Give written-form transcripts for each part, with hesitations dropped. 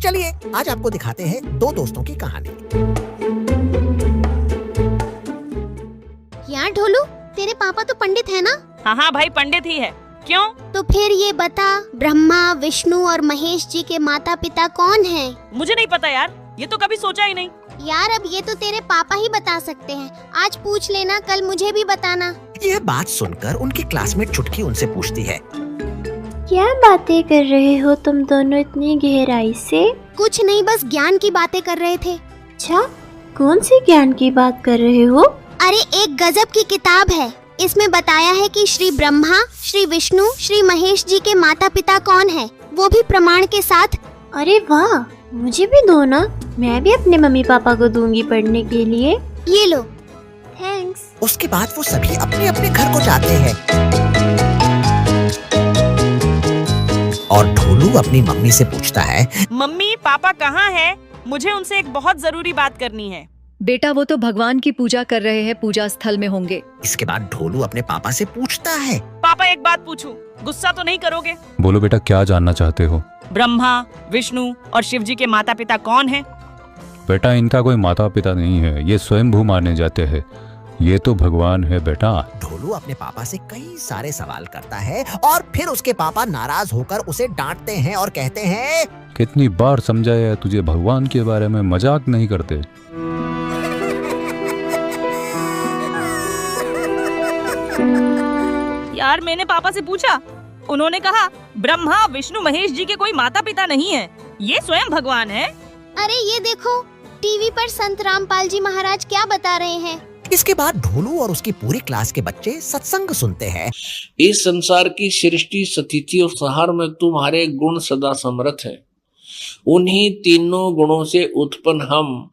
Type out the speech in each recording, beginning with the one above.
चलिए आज आपको दिखाते हैं दो दोस्तों की कहानी। यार ढोलू, तेरे पापा तो पंडित है ना? हाँ भाई, पंडित ही है। क्यों? तो फिर ये बता, ब्रह्मा, विष्णु और महेश जी के माता पिता कौन हैं? मुझे नहीं पता यार, ये तो कभी सोचा ही नहीं। यार अब ये तो तेरे पापा ही बता सकते हैं। आज पूछ लेना, कल मुझे भी बताना। यह बात सुनकर उनकी क्लासमेट चुटकी उनसे पूछती है, क्या बातें कर रहे हो तुम दोनों इतनी गहराई से? कुछ नहीं, बस ज्ञान की बातें कर रहे थे। अच्छा, कौन सी ज्ञान की बात कर रहे हो? अरे एक गजब की किताब है। इसमें बताया है कि श्री ब्रह्मा, श्री विष्णु, श्री महेश जी के माता पिता कौन है, वो भी प्रमाण के साथ। अरे वाह, मुझे भी दो ना, मैं भी अपने मम्मी पापा को दूंगी पढ़ने के लिए। ये लो। थैंक्स। उसके बाद वो सभी अपने अपने घर को जाते हैं और ढोलू अपनी मम्मी से पूछता है, मम्मी पापा कहाँ हैं? मुझे उनसे एक बहुत जरूरी बात करनी है। बेटा वो तो भगवान की पूजा कर रहे हैं, पूजा स्थल में होंगे। इसके बाद ढोलू अपने पापा से पूछता है, पापा एक बात पूछूं, गुस्सा तो नहीं करोगे? बोलो बेटा, क्या जानना चाहते हो? ब्रह्मा, विष्णु और शिव जी के माता पिता कौन हैं? बेटा इनका कोई माता पिता नहीं है, ये स्वयंभू माने जाते हैं। ये तो भगवान है बेटा। ढोलू अपने पापा से कई सारे सवाल करता है और फिर उसके पापा नाराज होकर उसे डांटते हैं और कहते हैं, कितनी बार समझाया है तुझे, भगवान के बारे में मजाक नहीं करते। यार मैंने पापा से पूछा, उन्होंने कहा ब्रह्मा, विष्णु, महेश जी के कोई माता पिता नहीं है, ये स्वयं भगवान है। अरे ये देखो, टीवी पर संत रामपाल जी महाराज क्या बता रहे हैं। इसके बाद ढोलू और उसकी पूरी क्लास के बच्चे सत्संग सुनते हैं। इस संसार की सृष्टि, स्थिति और संहार में तुम्हारे गुण सदा समर्थ हैं। उन्हीं तीनों गुणों से उत्पन्न हम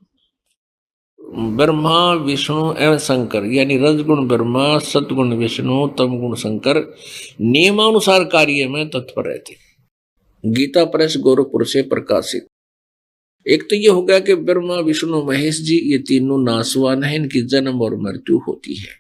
ब्रह्मा, विष्णु एवं शंकर, यानी रजगुण ब्रह्मा, सतगुण विष्णु, तमगुण शंकर नियमानुसार कार्य में तत्पर रहते। गीता प्रेस गोरखपुर से प्रकाशित। एक तो ये हो गया कि ब्रह्मा, विष्णु, महेश जी ये तीनों नासवान हैं, इनकी जन्म और मृत्यु होती है।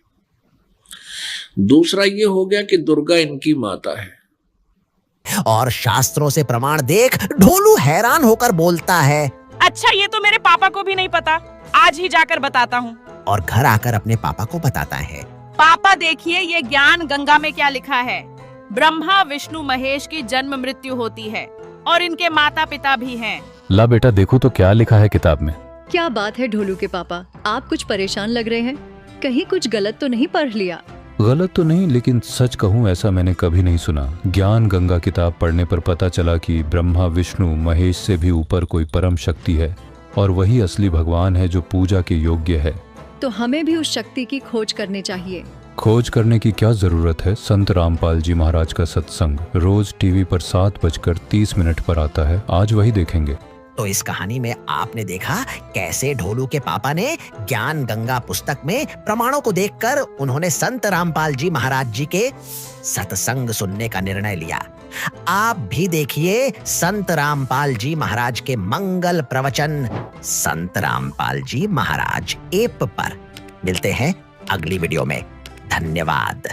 दूसरा ये हो गया कि दुर्गा इनकी माता है। और शास्त्रों से प्रमाण देख ढोलू हैरान होकर बोलता है, अच्छा ये तो मेरे पापा को भी नहीं पता, आज ही जाकर बताता हूँ। और घर आकर अपने पापा को बताता है, पापा देखिए ये ज्ञान गंगा में क्या लिखा है। ब्रह्मा, विष्णु, महेश की जन्म मृत्यु होती है और इनके माता पिता भी हैं। ला बेटा देखो तो क्या लिखा है किताब में। क्या बात है ढोलू के पापा, आप कुछ परेशान लग रहे हैं, कहीं कुछ गलत तो नहीं पढ़ लिया? गलत तो नहीं, लेकिन सच कहूँ ऐसा मैंने कभी नहीं सुना। ज्ञान गंगा किताब पढ़ने पर पता चला कि ब्रह्मा, विष्णु, महेश से भी ऊपर कोई परम शक्ति है और वही असली भगवान है जो पूजा के योग्य है। तो हमें भी उस शक्ति की खोज करनी चाहिए। खोज करने की क्या जरूरत है? संत रामपाल जी महाराज का सत्संग रोज टीवी पर 7:30 पर आता है, आज वही देखेंगे। तो इस कहानी में आपने देखा कैसे ढोलू के पापा ने ज्ञान गंगा पुस्तक में प्रमाणों को देखकर उन्होंने संत रामपाल जी महाराज जी के सत्संग सुनने का निर्णय लिया। आप भी देखिए संत रामपाल जी महाराज के मंगल प्रवचन संत रामपाल जी महाराज ऐप पर। मिलते हैं अगली वीडियो में। धन्यवाद।